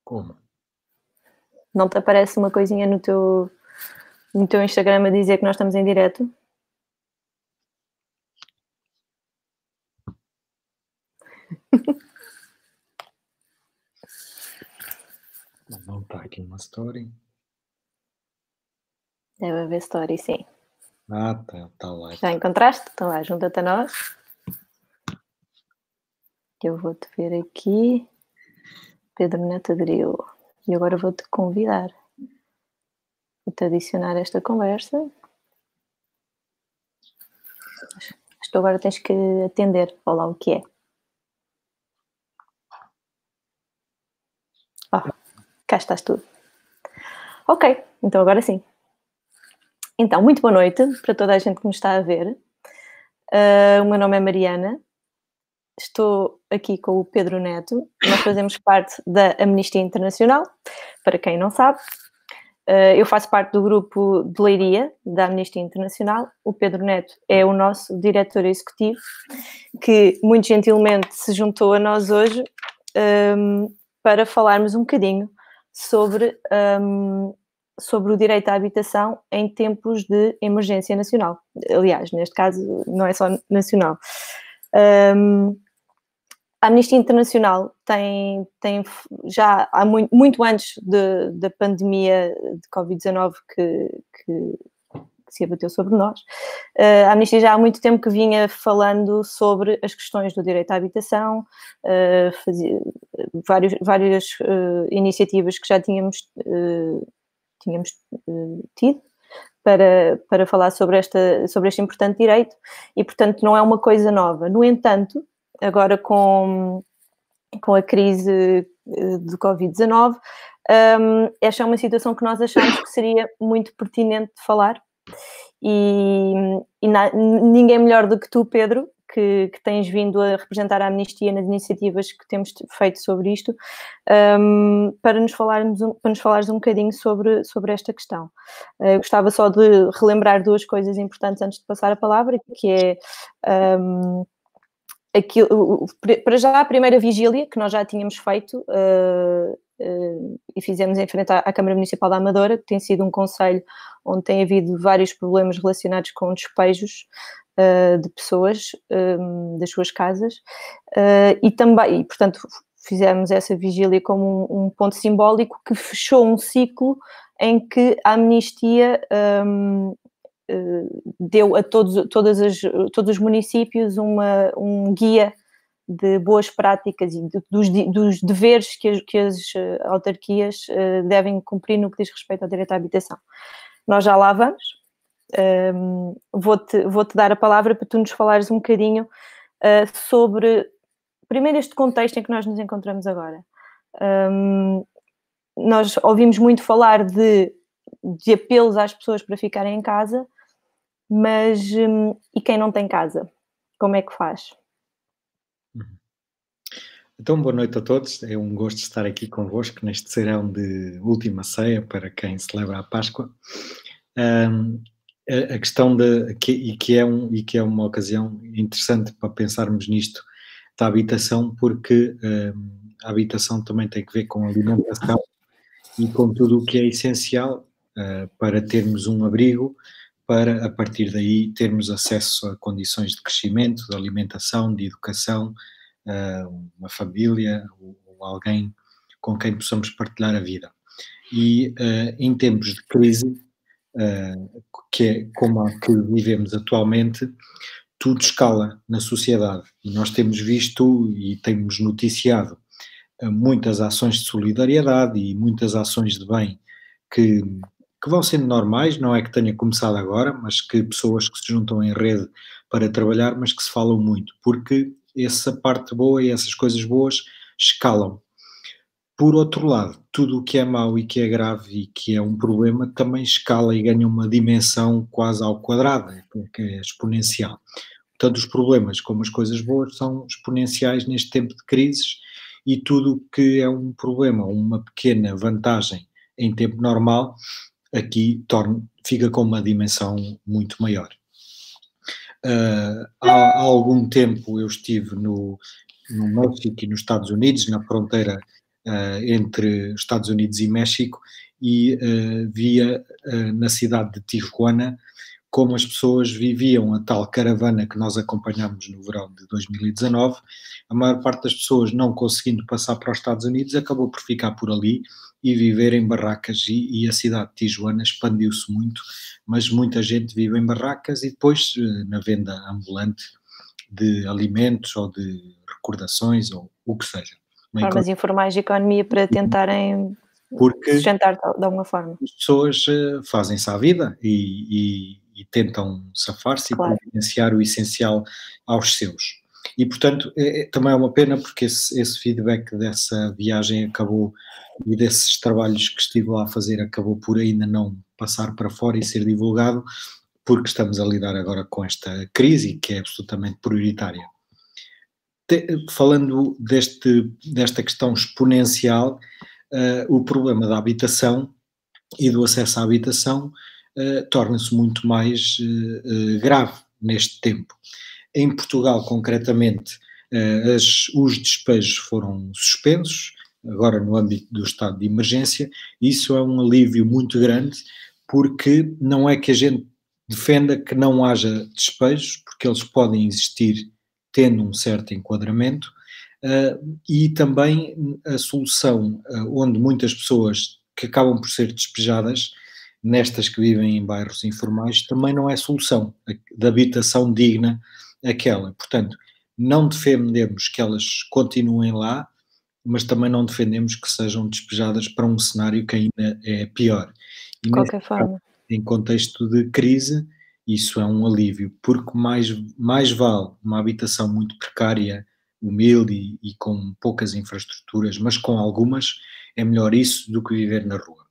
Como? Não te aparece uma coisinha no teu Instagram a dizer que nós estamos em direto? Não está aqui uma story. Deve haver story, sim. Ah, tá lá. Já encontraste? Então lá, junta-te a nós. Eu vou-te ver aqui. Pedro Neto aderiu. E agora vou-te convidar. Vou-te adicionar esta conversa. Mas tu agora tens que atender. Olá, o que é? Cá estás tu. Ok, então agora sim. Então, muito boa noite para toda a gente que nos está a ver. O meu nome é Mariana. Estou aqui com o Pedro Neto. Nós fazemos parte da Amnistia Internacional, para quem não sabe. Eu faço parte do grupo de Leiria da Amnistia Internacional. O Pedro Neto é o nosso diretor executivo, que muito gentilmente se juntou a nós hoje para falarmos um bocadinho sobre o direito à habitação em tempos de emergência nacional. Aliás, neste caso, não é só nacional. A Amnistia Internacional tem já há muito antes da pandemia de Covid-19 que se abateu sobre nós, a Amnistia já há muito tempo que vinha falando sobre as questões do direito à habitação, fazia várias iniciativas que já tínhamos tido para falar sobre este importante direito e, portanto, não é uma coisa nova. No entanto, agora com a crise do Covid-19, esta é uma situação que nós achamos que seria muito pertinente de falar e ninguém melhor do que tu, Pedro, que tens vindo a representar a Amnistia nas iniciativas que temos feito sobre isto, para nos falares um bocadinho sobre esta questão. Eu gostava só de relembrar duas coisas importantes antes de passar a palavra, que é para já a primeira vigília que nós já tínhamos feito e fizemos em frente à Câmara Municipal da Amadora, que tem sido um concelho onde tem havido vários problemas relacionados com despejos de pessoas das suas casas e portanto fizemos essa vigília como um ponto simbólico que fechou um ciclo em que a Amnistia deu a todos os municípios um guia de boas práticas e dos deveres que as autarquias devem cumprir no que diz respeito ao direito à habitação. Nós já lá vamos. Vou-te dar a palavra para tu nos falares um bocadinho sobre, primeiro, este contexto em que nós nos encontramos agora. Nós ouvimos muito falar de apelos às pessoas para ficarem em casa, mas e quem não tem casa? Como é que faz? Então, boa noite a todos. É um gosto estar aqui convosco neste serão de última ceia para quem celebra a Páscoa. A questão que é uma ocasião interessante para pensarmos nisto da habitação, porque a habitação também tem que ver com a alimentação e com tudo o que é essencial para termos um abrigo, para a partir daí termos acesso a condições de crescimento, de alimentação, de educação, uma família ou alguém com quem possamos partilhar a vida. E em tempos de crise, que é como a que vivemos atualmente, tudo escala na sociedade e nós temos visto e temos noticiado muitas ações de solidariedade e muitas ações de bem que vão sendo normais, não é que tenha começado agora, mas que pessoas que se juntam em rede para trabalhar, mas que se falam muito, porque essa parte boa e essas coisas boas escalam. Por outro lado, tudo o que é mau e que é grave e que é um problema também escala e ganha uma dimensão quase ao quadrado, que é exponencial. Tanto os problemas como as coisas boas são exponenciais neste tempo de crises e tudo o que é um problema, uma pequena vantagem em tempo normal, aqui fica com uma dimensão muito maior. Há algum tempo eu estive no México e nos Estados Unidos, na fronteira entre Estados Unidos e México, e via na cidade de Tijuana como as pessoas viviam a tal caravana que nós acompanhámos no verão de 2019. A maior parte das pessoas, não conseguindo passar para os Estados Unidos, acabou por ficar por ali e viver em barracas, e a cidade de Tijuana expandiu-se muito, mas muita gente vive em barracas e depois na venda ambulante de alimentos ou de recordações ou o que seja. Formas informais de economia para tentarem Porque sustentar de alguma forma. as pessoas fazem-se à vida e tentam safar-se e Claro. providenciar o essencial aos seus. E, portanto, também é uma pena porque esse feedback dessa viagem acabou, e desses trabalhos que estive lá a fazer, acabou por ainda não passar para fora e ser divulgado, porque estamos a lidar agora com esta crise que é absolutamente prioritária. Falando desta questão exponencial, o problema da habitação e do acesso à habitação torna-se muito mais grave neste tempo. Em Portugal, concretamente, os despejos foram suspensos, agora no âmbito do estado de emergência. Isso é um alívio muito grande, porque não é que a gente defenda que não haja despejos, porque eles podem existir tendo um certo enquadramento, e também a solução onde muitas pessoas que acabam por ser despejadas, nestas que vivem em bairros informais, também não é solução de habitação digna aquela. Portanto, não defendemos que elas continuem lá, mas também não defendemos que sejam despejadas para um cenário que ainda é pior. E De qualquer forma. em contexto de crise, isso é um alívio, porque mais vale uma habitação muito precária, humilde e com poucas infraestruturas, mas com algumas, é melhor isso do que viver na rua.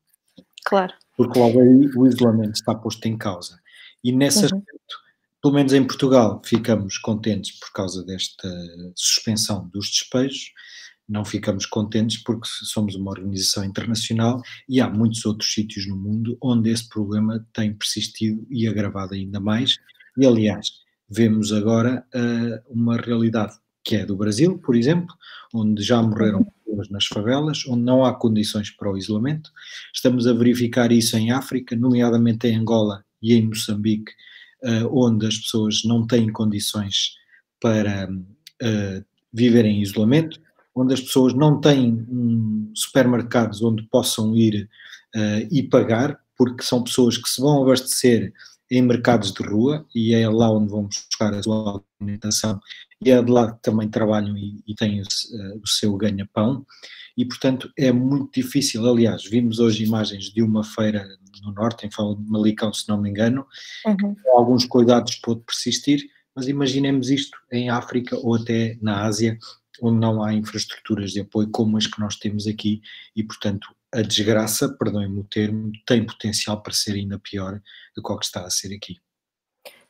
Claro. Porque logo aí o isolamento está posto em causa. E nesse aspecto, pelo menos em Portugal, ficamos contentes por causa desta suspensão dos despejos. Não ficamos contentes porque somos uma organização internacional e há muitos outros sítios no mundo onde esse problema tem persistido e agravado ainda mais. E, aliás, vemos agora uma realidade que é do Brasil, por exemplo, onde já morreram pessoas nas favelas, onde não há condições para o isolamento. Estamos a verificar isso em África, nomeadamente em Angola e em Moçambique, onde as pessoas não têm condições para viver em isolamento, onde as pessoas não têm supermercados onde possam ir e pagar, porque são pessoas que se vão abastecer em mercados de rua, e é lá onde vão buscar a sua alimentação, e é de lá que também trabalham e têm o seu ganha-pão, e portanto é muito difícil. Aliás, vimos hoje imagens de uma feira no norte, em Famalicão, se não me engano, com alguns cuidados pode persistir, mas imaginemos isto em África ou até na Ásia, onde não há infraestruturas de apoio como as que nós temos aqui, e portanto a desgraça, perdoem-me o termo, tem potencial para ser ainda pior do que o que está a ser aqui.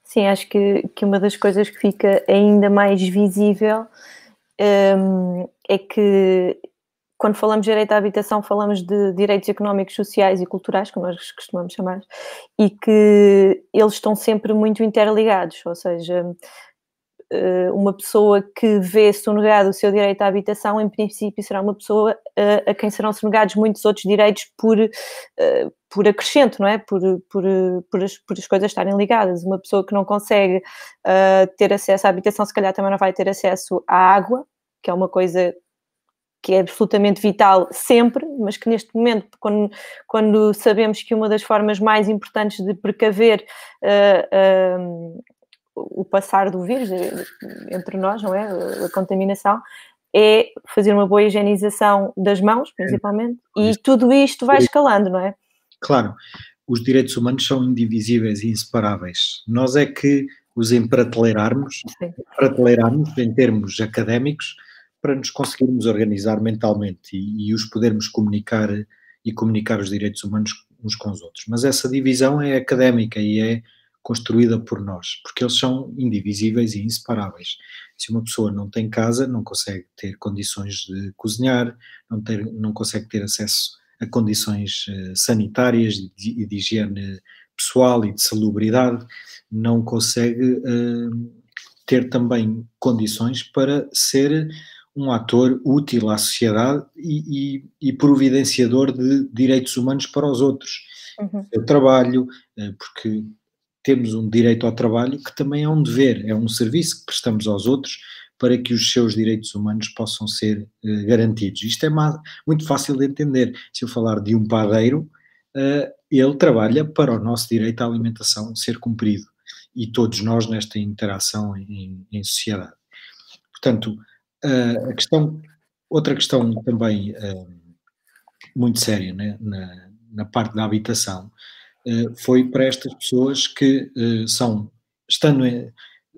Sim, acho que uma das coisas que fica ainda mais visível é que quando falamos de direito à habitação falamos de direitos económicos, sociais e culturais, como nós costumamos chamar, e que eles estão sempre muito interligados, ou seja, uma pessoa que vê sonegado o seu direito à habitação, em princípio será uma pessoa a quem serão sonegados muitos outros direitos por acrescento, não é? Por as coisas estarem ligadas. Uma pessoa que não consegue ter acesso à habitação, se calhar também não vai ter acesso à água, que é uma coisa que é absolutamente vital sempre, mas que neste momento, quando sabemos que uma das formas mais importantes de precaver o passar do vírus entre nós, não é? A contaminação, é fazer uma boa higienização das mãos, principalmente, e tudo isto vai escalando, não é? Claro, os direitos humanos são indivisíveis e inseparáveis. Nós é que os emprateleiramos em termos académicos para nos conseguirmos organizar mentalmente e os podermos comunicar e comunicar os direitos humanos uns com os outros. Mas essa divisão é académica e é construída por nós, porque eles são indivisíveis e inseparáveis. Se uma pessoa não tem casa, não consegue ter condições de cozinhar, não consegue ter acesso a condições sanitárias e de higiene pessoal e de salubridade, não consegue ter também condições para ser um ator útil à sociedade e providenciador de direitos humanos para os outros. Uhum. O trabalho, porque temos um direito ao trabalho que também é um dever, é um serviço que prestamos aos outros para que os seus direitos humanos possam ser garantidos. Isto é muito fácil de entender. Se eu falar de um padeiro, ele trabalha para o nosso direito à alimentação ser cumprido e todos nós nesta interação em sociedade. Portanto, outra questão também muito séria, né, na parte da habitação foi para estas pessoas que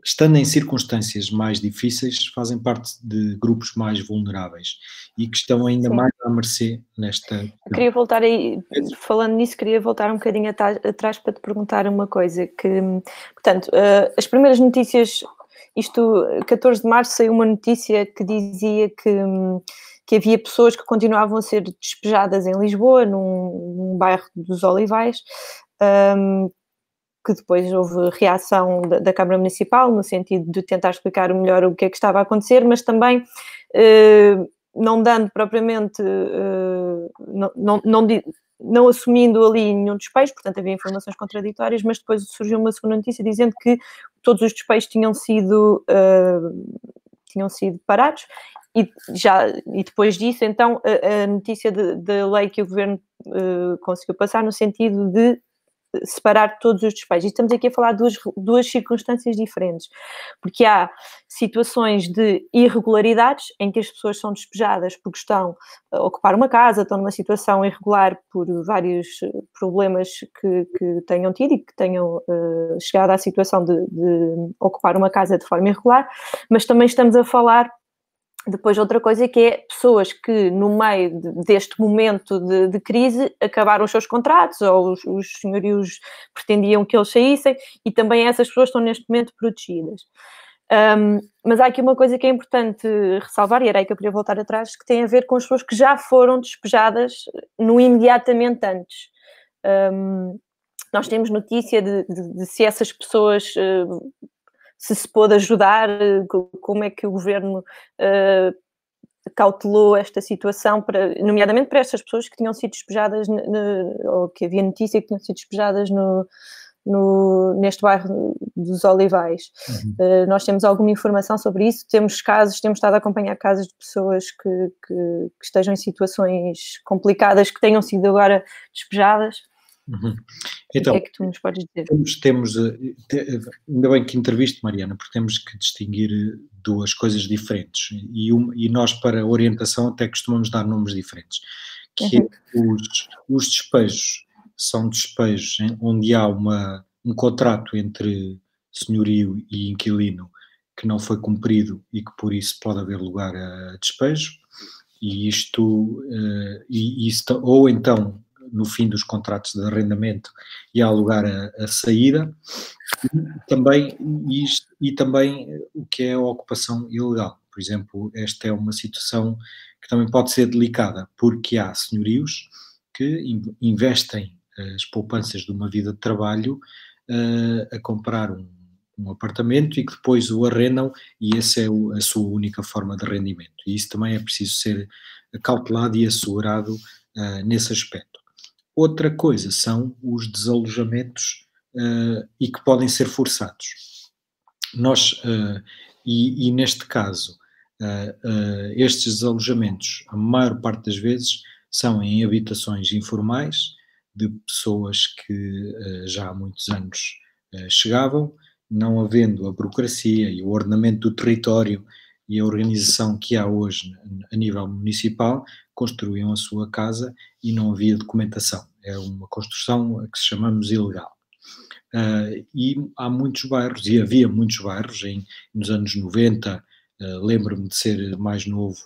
estando em circunstâncias mais difíceis, fazem parte de grupos mais vulneráveis e que estão ainda Sim. mais à mercê nesta... Eu queria voltar aí, falando nisso, queria voltar um bocadinho atrás para te perguntar uma coisa, que, portanto, as primeiras notícias, 14 de março saiu uma notícia que dizia que havia pessoas que continuavam a ser despejadas em Lisboa, num bairro dos Olivais, que depois houve reação da Câmara Municipal, no sentido de tentar explicar melhor o que é que estava a acontecer, mas também não dando propriamente, não assumindo ali nenhum despejo, portanto havia informações contraditórias, mas depois surgiu uma segunda notícia dizendo que todos os despejos tinham sido parados. E depois disso, então, a notícia da lei que o Governo conseguiu passar no sentido de separar todos os despejos. E estamos aqui a falar de duas circunstâncias diferentes, porque há situações de irregularidades em que as pessoas são despejadas porque estão a ocupar uma casa, estão numa situação irregular por vários problemas que tenham tido e que tenham chegado à situação de ocupar uma casa de forma irregular, mas também estamos a falar depois outra coisa que é pessoas que no meio deste momento de crise acabaram os seus contratos ou os senhorios pretendiam que eles saíssem e também essas pessoas estão neste momento protegidas. Mas há aqui uma coisa que é importante ressalvar, e era aí que eu queria voltar atrás, que tem a ver com as pessoas que já foram despejadas no imediatamente antes. Nós temos notícia de se essas pessoas... se pôde ajudar, como é que o Governo cautelou esta situação, nomeadamente para estas pessoas que tinham sido despejadas, ou que havia notícia que tinham sido despejadas neste bairro dos Olivais. Nós temos alguma informação sobre isso, temos estado a acompanhar casos de pessoas que estejam em situações complicadas, que tenham sido agora despejadas. Então, o que é que tu nos podes dizer? Ainda bem que interviste, Mariana, porque temos que distinguir duas coisas diferentes e nós para a orientação até costumamos dar nomes diferentes, que é os despejos são despejos onde há um contrato entre senhorio e inquilino que não foi cumprido e que por isso pode haver lugar a despejo, e isto ou então no fim dos contratos de arrendamento e há lugar a saída, e também o que é a ocupação ilegal. Por exemplo, esta é uma situação que também pode ser delicada, porque há senhorios que investem as poupanças de uma vida de trabalho a comprar um apartamento e que depois o arrendam e essa é a sua única forma de rendimento. E isso também é preciso ser cautelado e assegurado nesse aspecto. Outra coisa são os desalojamentos e que podem ser forçados. E neste caso, estes desalojamentos, a maior parte das vezes, são em habitações informais de pessoas que já há muitos anos chegavam, não havendo a burocracia e o ordenamento do território e a organização que há hoje a nível municipal, construíam a sua casa e não havia documentação. É uma construção a que se chamamos ilegal. E há muitos bairros, e havia muitos bairros nos anos 90, lembro-me de ser mais novo,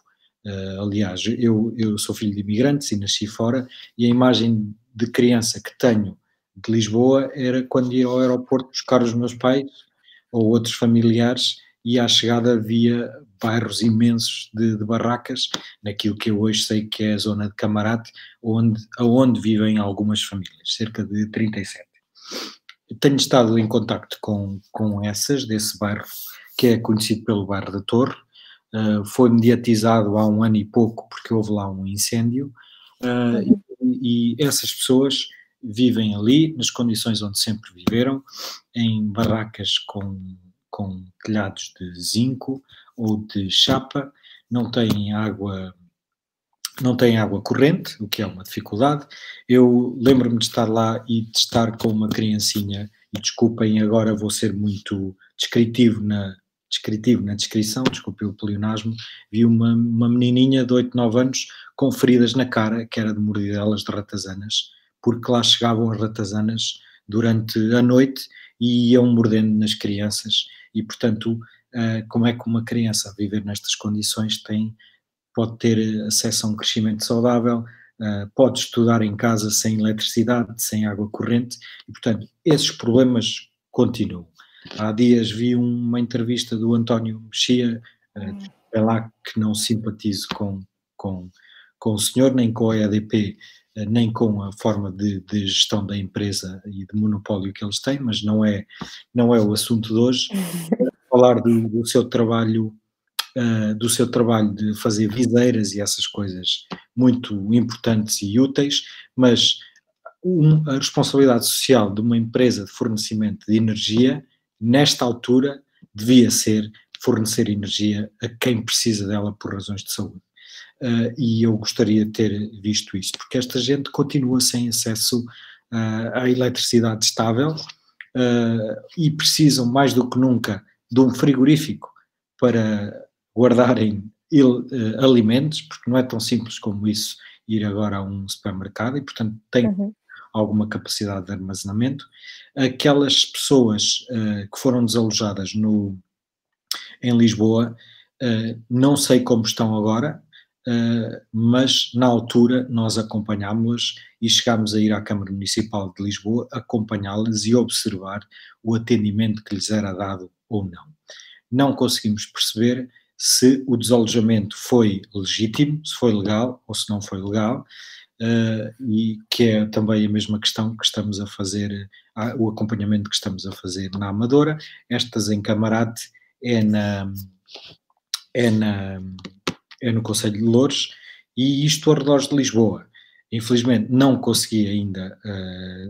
aliás, eu sou filho de imigrantes e nasci fora, e a imagem de criança que tenho de Lisboa era quando ia ao aeroporto buscar os meus pais ou outros familiares, e à chegada havia bairros imensos de barracas, naquilo que eu hoje sei que é a zona de Camarate, onde vivem algumas famílias, cerca de 37. Tenho estado em contacto com essas, desse bairro, que é conhecido pelo bairro da Torre, foi mediatizado há um ano e pouco porque houve lá um incêndio, e essas pessoas vivem ali nas condições onde sempre viveram, em barracas com telhados de zinco ou de chapa, não têm água corrente, o que é uma dificuldade. Eu lembro-me de estar lá e de estar com uma criancinha, e desculpem, agora vou ser muito descritivo na descrição, desculpem o pleonasmo, vi uma menininha de 8, 9 anos com feridas na cara, que era de mordidelas de ratazanas, porque lá chegavam as ratazanas durante a noite e iam mordendo nas crianças, e portanto, como é que uma criança a viver nestas condições pode ter acesso a um crescimento saudável, pode estudar em casa sem eletricidade, sem água corrente, e portanto esses problemas continuam. Há dias vi uma entrevista do António Mexia, é lá que não simpatizo com o senhor, nem com a EDP, nem com a forma de gestão da empresa e de monopólio que eles têm, mas não é o assunto de hoje. Falar do seu trabalho de fazer viseiras e essas coisas muito importantes e úteis, mas a responsabilidade social de uma empresa de fornecimento de energia, nesta altura, devia ser fornecer energia a quem precisa dela por razões de saúde. E eu gostaria de ter visto isso, porque esta gente continua sem acesso à eletricidade estável, e precisam mais do que nunca de um frigorífico para guardarem alimentos, porque não é tão simples como isso ir agora a um supermercado, e portanto tem alguma capacidade de armazenamento. Aquelas pessoas que foram desalojadas em Lisboa, não sei como estão agora, mas na altura nós acompanhámos-las e chegámos a ir à Câmara Municipal de Lisboa, acompanhá-las e observar o atendimento que lhes era dado ou não. Não conseguimos perceber se o desalojamento foi legítimo, se foi legal ou se não foi legal, e que é também a mesma questão que estamos a fazer, o acompanhamento que estamos a fazer na Amadora. Estas em Camarate é no Concelho de Loures, e isto ao redor de Lisboa. Infelizmente não consegui ainda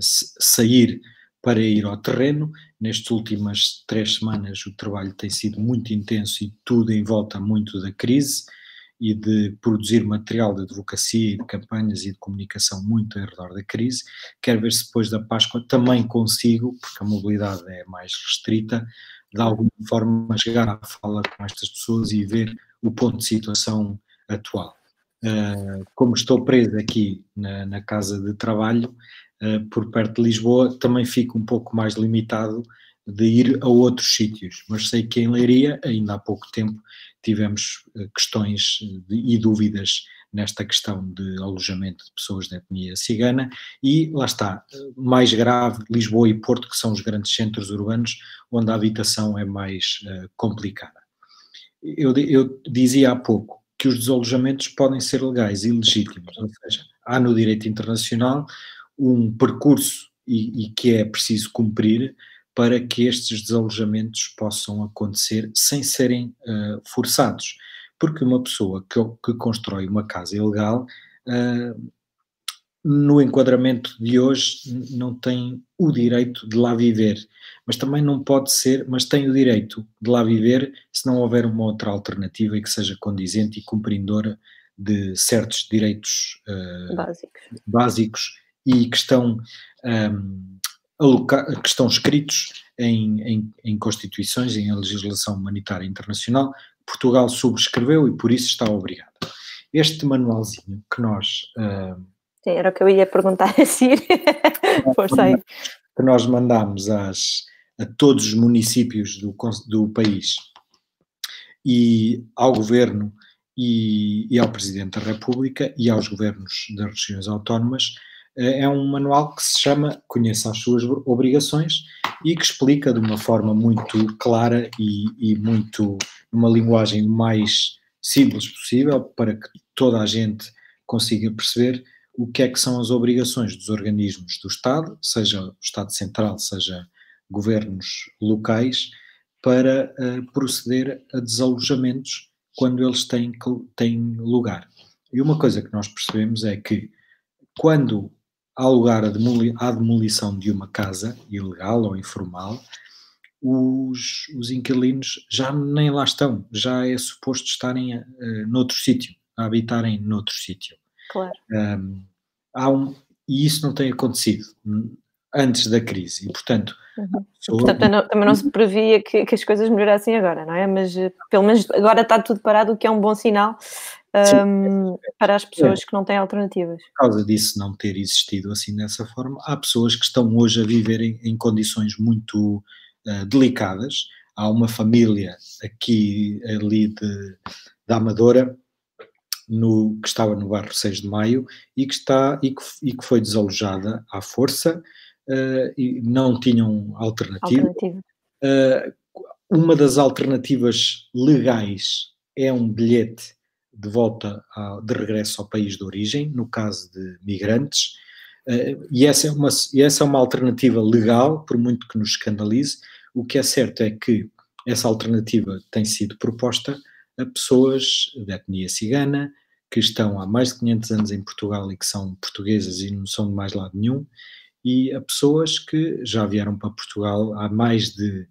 sair para ir ao terreno. Nestas últimas 3 semanas o trabalho tem sido muito intenso e tudo em volta muito da crise e de produzir material de advocacia e de campanhas e de comunicação muito ao redor da crise. Quero ver se depois da Páscoa também consigo, porque a mobilidade é mais restrita, de alguma forma chegar à fala com estas pessoas e ver o ponto de situação atual. Como estou preso aqui na casa de trabalho, por perto de Lisboa, também fico um pouco mais limitado de ir a outros sítios, mas sei que em Leiria, ainda há pouco tempo, tivemos questões e dúvidas nesta questão de alojamento de pessoas da etnia cigana, e lá está, mais grave, Lisboa e Porto, que são os grandes centros urbanos onde a habitação é mais complicada. Eu dizia há pouco que os desalojamentos podem ser legais e legítimos, ou seja, há no direito internacional um percurso e que é preciso cumprir para que estes desalojamentos possam acontecer sem serem forçados, porque uma pessoa que constrói uma casa ilegal, no enquadramento de hoje, não tem o direito de lá viver, mas também não pode ser, mas tem o direito de lá viver se não houver uma outra alternativa e que seja condizente e cumpridora de certos direitos básicos e que estão escritos em constituições, em legislação humanitária internacional. Portugal subscreveu e por isso está obrigado. Este manualzinho que nós... Sim, era o que eu ia perguntar a seguir. Força aí. Que nós mandámos a todos os municípios do país e ao Governo e ao Presidente da República e aos governos das regiões autónomas, é um manual que se chama Conheça as suas obrigações e que explica de uma forma muito clara e muito, numa linguagem mais simples possível, para que toda a gente consiga perceber o que é que são as obrigações dos organismos do Estado, seja o Estado Central, seja governos locais, para proceder a desalojamentos quando eles têm lugar. E uma coisa que nós percebemos é que quando há lugar à demolição de uma casa, ilegal ou informal, os inquilinos já nem lá estão, já é suposto estarem noutro sítio, a habitarem noutro sítio. Claro. Um, e isso não tem acontecido antes da crise, e portanto, Uhum. Portanto, também não se previa que as coisas melhorassem agora, não é? Mas pelo menos agora está tudo parado, o que é um bom sinal sim, para as pessoas que não têm alternativas. por causa disso não ter existido assim dessa forma, há pessoas que estão hoje a viver em condições muito delicadas. Há uma família ali da Amadora, que estava no bairro 6 de Maio e que foi desalojada à força, e não tinham alternativa. Uh, uma das alternativas legais é um bilhete de volta, de regresso ao país de origem, no caso de migrantes, e essa é uma alternativa legal, por muito que nos escandalize. O que é certo é que essa alternativa tem sido proposta a pessoas de etnia cigana, que estão há mais de 500 anos em Portugal e que são portuguesas e não são de mais lado nenhum, e a pessoas que já vieram para Portugal há mais de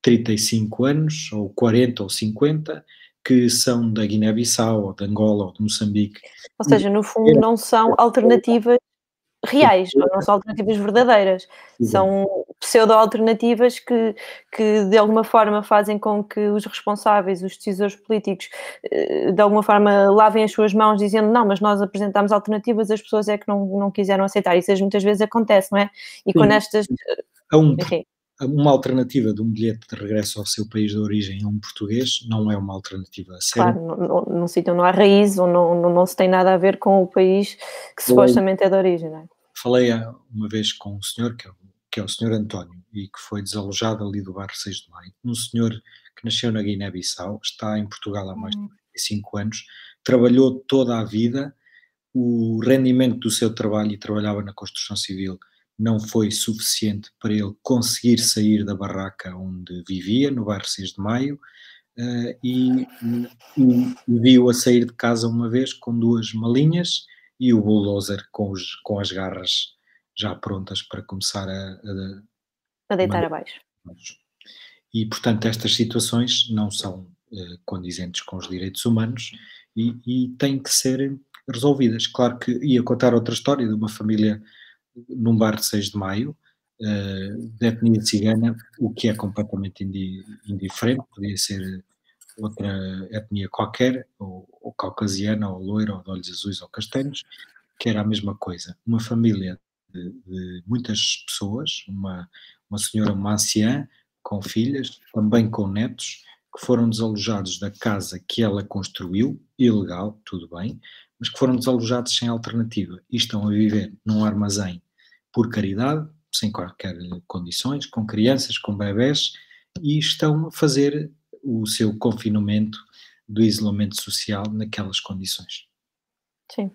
35 anos, ou 40 ou 50, que são da Guiné-Bissau, ou de Angola, ou de Moçambique. Ou seja, no fundo não são alternativas reais, não são alternativas verdadeiras, são pseudo-alternativas que de alguma forma fazem com que os responsáveis, os decisores políticos, de alguma forma lavem as suas mãos dizendo não, mas nós apresentámos alternativas, as pessoas é que não quiseram aceitar. Isso muitas vezes acontece, não é? E quando estas... Enfim. Uma alternativa de um bilhete de regresso ao seu país de origem a um português não é uma alternativa séria. Claro, num sítio não há raiz ou não se tem nada a ver com o país que supostamente é de origem, não é? Falei uma vez com um senhor, que é o senhor António, e que foi desalojado ali do bairro 6 de Maio. Um senhor que nasceu na Guiné-Bissau, está em Portugal há mais de 45 anos, trabalhou toda a vida, o rendimento do seu trabalho, e trabalhava na construção civil, não foi suficiente para ele conseguir sair da barraca onde vivia, no bairro 6 de Maio, e viu a sair de casa uma vez com 2 malinhas e o bulldozer com as garras já prontas para começar a deitar abaixo. E, portanto, estas situações não são condizentes com os direitos humanos e têm que ser resolvidas. Claro que ia contar outra história de uma família num bar de 6 de Maio, de etnia cigana, o que é completamente indiferente, podia ser outra etnia qualquer, ou caucasiana, ou loira, ou de olhos azuis ou castanhos, que era a mesma coisa. Uma família de muitas pessoas, uma senhora, uma anciã, com filhas, também com netos, que foram desalojados da casa que ela construiu, ilegal, tudo bem, mas que foram desalojados sem alternativa e estão a viver num armazém por caridade, sem qualquer condições, com crianças, com bebés, e estão a fazer o seu confinamento do isolamento social naquelas condições. Sim.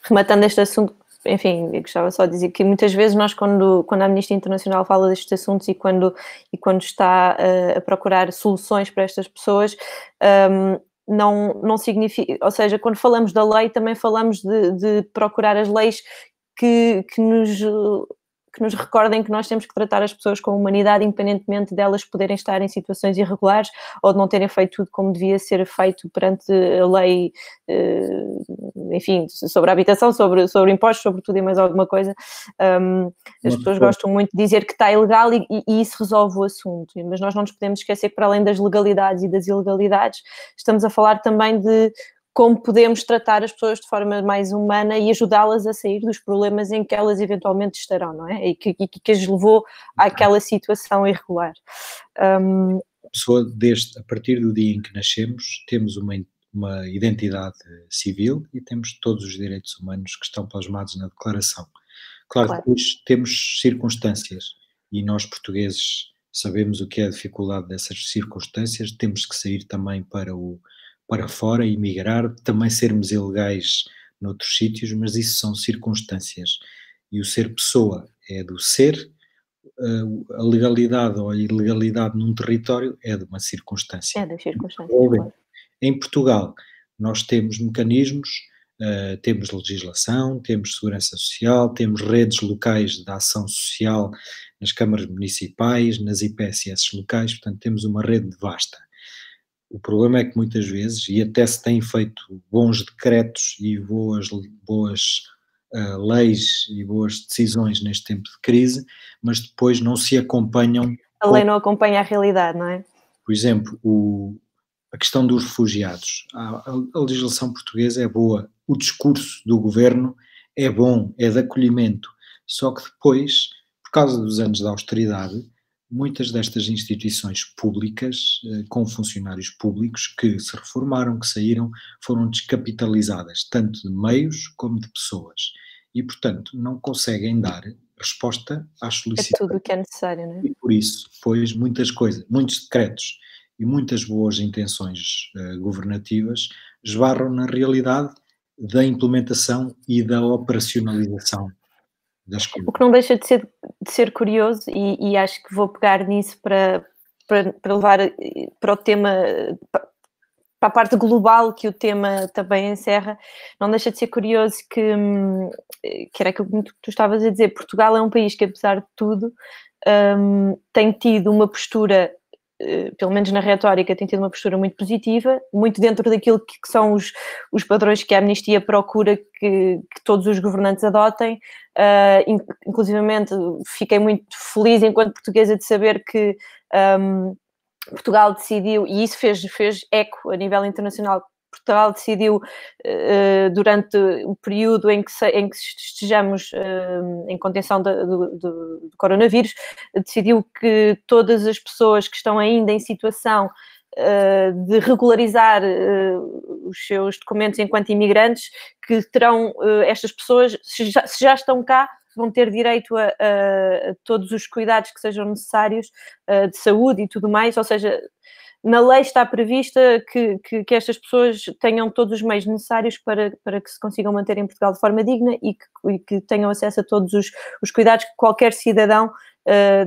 Rematando este assunto, enfim, eu gostava só de dizer que muitas vezes nós, quando a Amnistia Internacional fala destes assuntos e quando está a procurar soluções para estas pessoas, não significa, ou seja, quando falamos da lei também falamos de procurar as leis que nos recordem que nós temos que tratar as pessoas com humanidade, independentemente delas poderem estar em situações irregulares ou de não terem feito tudo como devia ser feito perante a lei, enfim, sobre a habitação, sobre impostos, sobre tudo e mais alguma coisa. As pessoas gostam muito de dizer que está ilegal e isso resolve o assunto, mas nós não nos podemos esquecer que, para além das legalidades e das ilegalidades, estamos a falar também de como podemos tratar as pessoas de forma mais humana e ajudá-las a sair dos problemas em que elas eventualmente estarão, não é? E que as levou àquela situação irregular. A pessoa, a partir do dia em que nascemos, temos uma identidade civil e temos todos os direitos humanos que estão plasmados na Declaração. Claro. Depois temos circunstâncias e nós, portugueses, sabemos o que é a dificuldade dessas circunstâncias, temos que sair também para fora, emigrar, também sermos ilegais noutros sítios, mas isso são circunstâncias. E o ser pessoa é do ser, a legalidade ou a ilegalidade num território é de uma circunstância. É das circunstâncias, Ou bem, claro. em Portugal, nós temos mecanismos, temos legislação, temos segurança social, temos redes locais de ação social nas câmaras municipais, nas IPSS locais, portanto, temos uma rede vasta. O problema é que muitas vezes, e até se têm feito bons decretos e boas leis e boas decisões neste tempo de crise, mas depois não se acompanham A lei não acompanha a realidade, não é? por exemplo, a questão dos refugiados. A legislação portuguesa é boa, o discurso do governo é bom, é de acolhimento, só que depois, por causa dos anos de austeridade, muitas destas instituições públicas, com funcionários públicos que se reformaram, que saíram, foram descapitalizadas, tanto de meios como de pessoas. E, portanto, não conseguem dar resposta às É solicitações. tudo o que é necessário, não é? E por isso, pois, muitas coisas, muitos decretos e muitas boas intenções governativas esbarram na realidade da implementação e da operacionalização das coisas. O que não deixa de ser curioso, e acho que vou pegar nisso para levar para o tema, para a parte global que o tema também encerra, não deixa de ser curioso que era aquilo que tu estavas a dizer, Portugal é um país que, apesar de tudo, tem tido uma postura, pelo menos na retórica, tem tido uma postura muito positiva, muito dentro daquilo que são os padrões que a Amnistia procura que todos os governantes adotem. Inclusivamente, fiquei muito feliz enquanto portuguesa de saber que Portugal decidiu, e isso fez eco a nível internacional, Portugal decidiu, durante o período em que estejamos em contenção do coronavírus, decidiu que todas as pessoas que estão ainda em situação de regularizar os seus documentos enquanto imigrantes, que terão estas pessoas, se já estão cá, vão ter direito a todos os cuidados que sejam necessários de saúde e tudo mais, ou seja, na lei está prevista que estas pessoas tenham todos os meios necessários para que se consigam manter em Portugal de forma digna e que tenham acesso a todos os cuidados que qualquer cidadão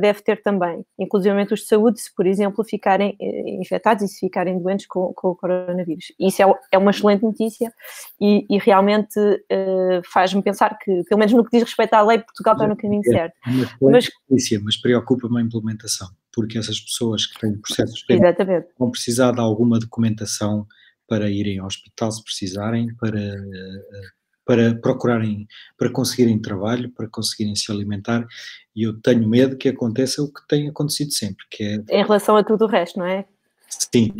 deve ter também, inclusivamente os de saúde, se por exemplo ficarem infectados e se ficarem doentes com o coronavírus. Isso é uma excelente notícia e realmente faz-me pensar que, pelo menos no que diz respeito à lei, Portugal está no caminho certo. É uma excelente notícia, mas preocupa-me a implementação, porque essas pessoas que têm processos Exatamente. vão precisar de alguma documentação para irem ao hospital se precisarem, para procurarem, para conseguirem trabalho, para conseguirem se alimentar, e eu tenho medo que aconteça o que tem acontecido sempre, que é... Em relação a tudo o resto, não é? Sim,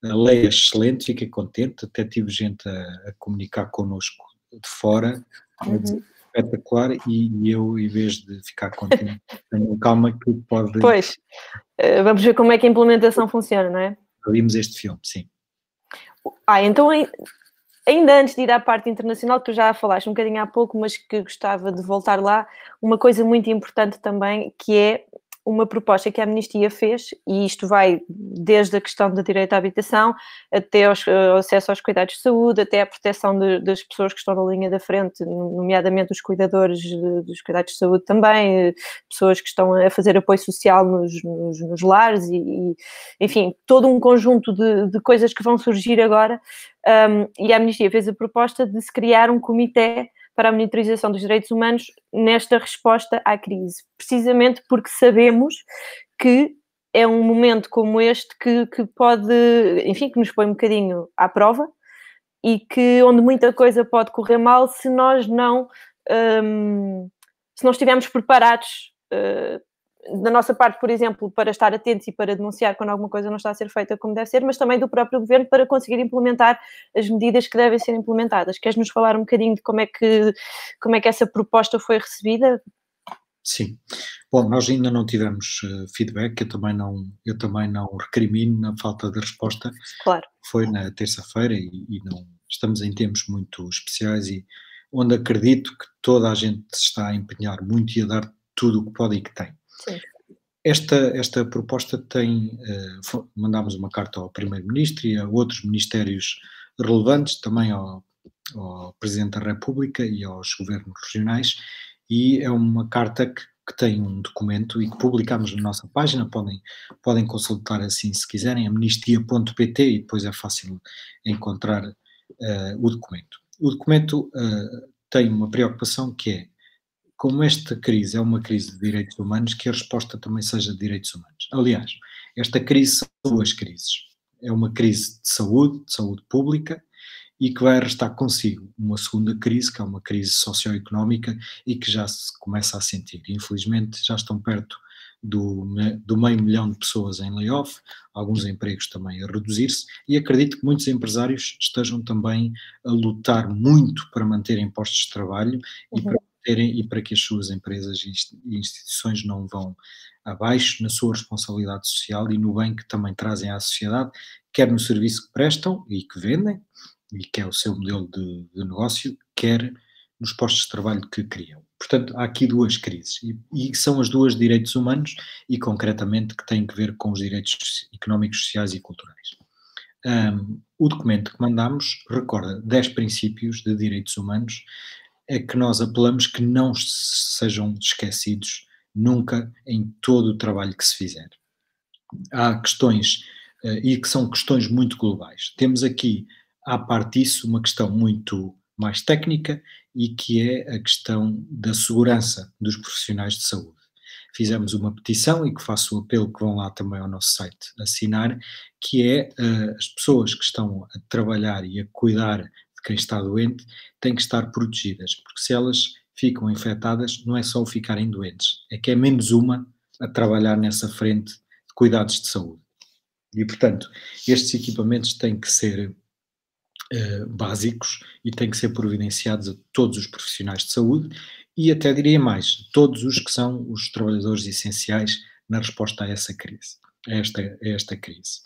a lei é excelente, fiquei contente, até tive gente a comunicar connosco de fora, a dizer espetacular, e eu, em vez de ficar contente, tenho calma que pode... Pois, vamos ver como é que a implementação funciona, não é? Vimos este filme, sim. Então, ainda antes de ir à parte internacional, que tu já falaste um bocadinho há pouco, mas que gostava de voltar lá, uma coisa muito importante também, que é uma proposta que a Amnistia fez, e isto vai desde a questão do direito à habitação, até ao acesso aos cuidados de saúde, até à proteção das pessoas que estão na linha da frente, nomeadamente os cuidadores dos cuidados de saúde também, pessoas que estão a fazer apoio social nos lares, e enfim, todo um conjunto de coisas que vão surgir agora, e a Amnistia fez a proposta de se criar um comitê para a monitorização dos direitos humanos nesta resposta à crise, precisamente porque sabemos que é um momento como este que pode, enfim, que nos põe um bocadinho à prova e que onde muita coisa pode correr mal se nós não estivermos preparados da nossa parte, por exemplo, para estar atentos e para denunciar quando alguma coisa não está a ser feita como deve ser, mas também do próprio governo para conseguir implementar as medidas que devem ser implementadas. Queres-nos falar um bocadinho de como é que essa proposta foi recebida? Sim. Bom, nós ainda não tivemos feedback, eu também não recrimino na falta de resposta. Claro. Foi na terça-feira e não estamos em tempos muito especiais e onde acredito que toda a gente se está a empenhar muito e a dar tudo o que pode e que tem. Sim. Esta proposta tem, mandámos uma carta ao Primeiro-Ministro e a outros ministérios relevantes, também ao Presidente da República e aos governos regionais, e é uma carta que que tem um documento e que publicamos na nossa página, podem consultar assim se quiserem, amnistia.pt, e depois é fácil encontrar o documento. O documento tem uma preocupação que é, como esta crise é uma crise de direitos humanos, que a resposta também seja de direitos humanos. Aliás, esta crise são duas crises. É uma crise de saúde pública, e que vai arrastar consigo uma segunda crise, que é uma crise socioeconómica e que já se começa a sentir. Infelizmente já estão perto do meio milhão de pessoas em layoff, alguns empregos também a reduzir-se, e acredito que muitos empresários estejam também a lutar muito para manterem postos de trabalho e para que as suas empresas e instituições não vão abaixo na sua responsabilidade social e no bem que também trazem à sociedade, quer no serviço que prestam e que vendem, e que é o seu modelo de negócio, quer nos postos de trabalho que criam. Portanto, há aqui duas crises, e são as duas de direitos humanos e, concretamente, que têm que ver com os direitos económicos, sociais e culturais. O documento que mandamos recorda 10 princípios de direitos humanos a que nós apelamos que não sejam esquecidos nunca em todo o trabalho que se fizer. Há questões, e que são questões muito globais. Temos aqui, à parte disso, uma questão muito mais técnica, e que é a questão da segurança dos profissionais de saúde. Fizemos uma petição, e que faço o apelo que vão lá também ao nosso site assinar, que é as pessoas que estão a trabalhar e a cuidar de quem está doente têm que estar protegidas, porque se elas ficam infectadas, não é só o ficarem doentes, é que é menos uma a trabalhar nessa frente de cuidados de saúde. E, portanto, estes equipamentos têm que ser básicos e têm que ser providenciados a todos os profissionais de saúde, e até diria mais, todos os que são os trabalhadores essenciais na resposta a essa crise, a esta crise.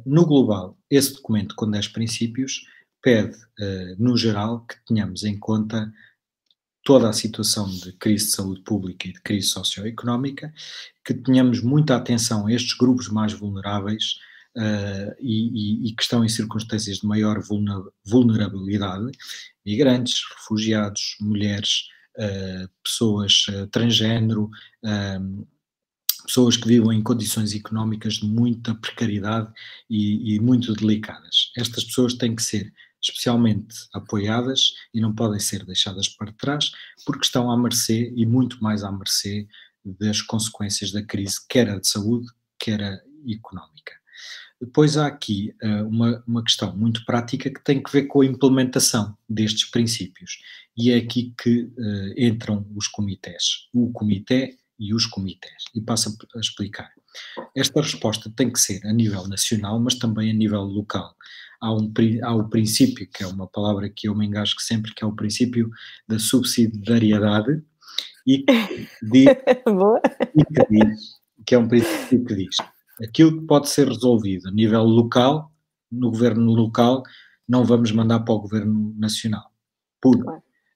No global, esse documento com 10 princípios pede, no geral, que tenhamos em conta toda a situação de crise de saúde pública e de crise socioeconómica, que tenhamos muita atenção a estes grupos mais vulneráveis e que estão em circunstâncias de maior vulnerabilidade: migrantes, refugiados, mulheres, pessoas transgénero, pessoas que vivem em condições económicas de muita precariedade e muito delicadas. Estas pessoas têm que ser especialmente apoiadas e não podem ser deixadas para trás, porque estão à mercê, e muito mais à mercê, das consequências da crise, quer a de saúde, quer a económica. Depois há aqui uma questão muito prática que tem que ver com a implementação destes princípios, e é aqui que entram os comitês, o comitê e os comitês, e passo a explicar. Esta resposta tem que ser a nível nacional, mas também a nível local. Há o princípio, que é uma palavra que eu me engasgo sempre, que é o princípio da subsidiariedade, e que é um princípio que diz: aquilo que pode ser resolvido a nível local, no governo local, não vamos mandar para o governo nacional.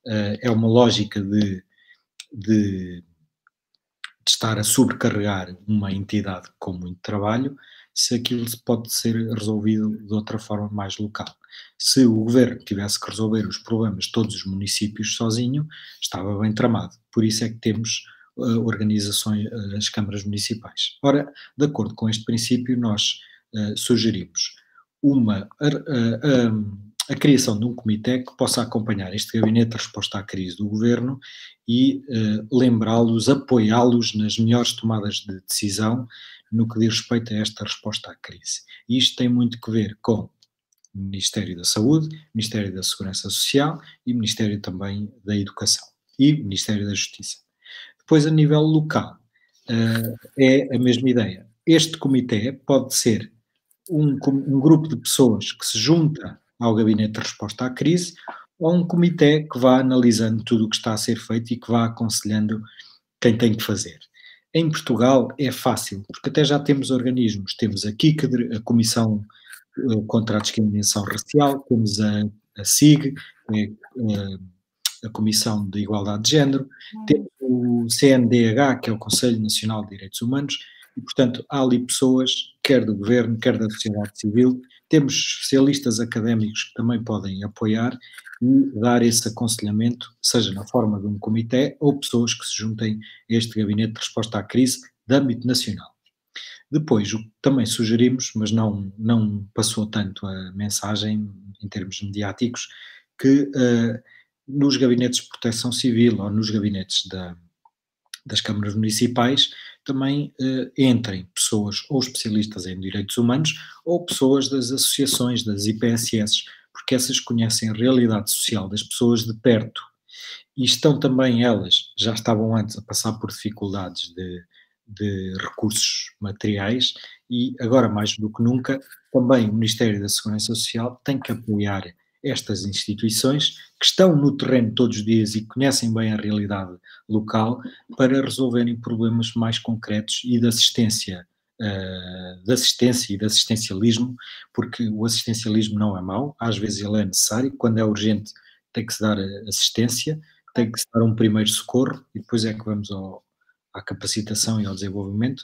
É uma lógica de estar a sobrecarregar uma entidade com muito trabalho, se aquilo pode ser resolvido de outra forma mais local. Se o governo tivesse que resolver os problemas de todos os municípios sozinho, estava bem tramado. Por isso é que temos organizações, as câmaras municipais. Ora, de acordo com este princípio, nós sugerimos a criação de um comitê que possa acompanhar este gabinete de resposta à crise do governo e lembrá-los, apoiá-los nas melhores tomadas de decisão no que diz respeito a esta resposta à crise. E isto tem muito que ver com o Ministério da Saúde, Ministério da Segurança Social e Ministério também da Educação e Ministério da Justiça. Depois, a nível local, é a mesma ideia. Este comitê pode ser um grupo de pessoas que se junta ao gabinete de resposta à crise, ou um comitê que vá analisando tudo o que está a ser feito e que vá aconselhando quem tem que fazer. Em Portugal é fácil, porque até já temos organismos. Temos aqui a Comissão contra a Discriminação Racial, temos a SIG, a Comissão de Igualdade de Género, temos o CNDH, que é o Conselho Nacional de Direitos Humanos, e, portanto, há ali pessoas, quer do governo, quer da sociedade civil, Temos especialistas académicos que também podem apoiar e dar esse aconselhamento, seja na forma de um comitê ou pessoas que se juntem a este gabinete de resposta à crise de âmbito nacional. Depois, o que também sugerimos, mas não passou tanto a mensagem em termos mediáticos, que nos gabinetes de proteção civil ou nos gabinetes das câmaras municipais também entrem pessoas ou especialistas em direitos humanos ou pessoas das associações, das IPSS, porque essas conhecem a realidade social das pessoas de perto e estão também elas, já estavam antes a passar por dificuldades de recursos materiais e agora mais do que nunca também o Ministério da Segurança Social tem que apoiar estas instituições que estão no terreno todos os dias e conhecem bem a realidade local para resolverem problemas mais concretos e de assistência e de assistencialismo, porque o assistencialismo não é mau, às vezes ele é necessário, quando é urgente tem que se dar assistência, tem que se dar um primeiro socorro e depois é que vamos à capacitação e ao desenvolvimento,